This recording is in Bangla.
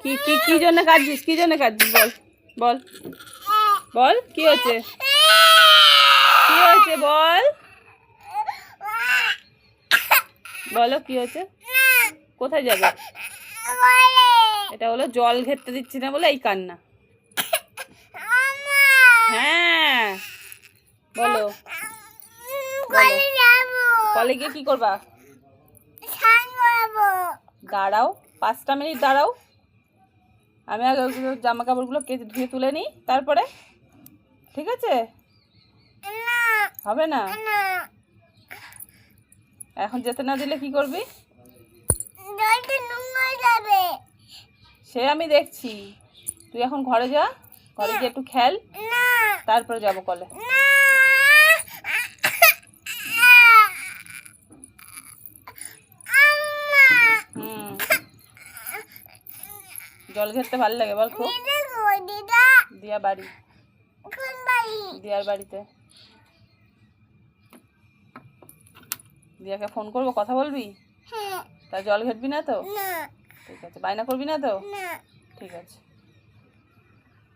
কি কি কি জন্য কাঁদছিস? কি জন্য কাঁদছিস? বল বল বল, কি হয়েছে? কি হয়েছে বল, বলো কি হয়েছে? কোথায় যাবে? এটা হলো জল ঘেরতে দিচ্ছি না বলে এই কান্না। হ্যাঁ বলো, কলে গিয়ে কি করবা? দাঁড়াও, 5টা মিনিট দাঁড়াও, আমি আগে জামা কাপড়গুলো কেচে ধুয়ে তুলে নিই, তারপরে। ঠিক আছে? হবে না? এখন যেতে না দিলে কি করবি? সে আমি দেখছি, তুই এখন ঘরে যা, ঘরে গিয়ে একটু খেল, তারপরে যাবো কলে। জল ঘেরতে ভালো লাগে বল খুব? দিয়া বাড়ি, দিয়ার বাড়িতে। দিয়াকে ফোন করবো, কথা বলবি? তা জল ঘেরবি না তো? ঠিক আছে, বায়না করবি না তো? ঠিক আছে।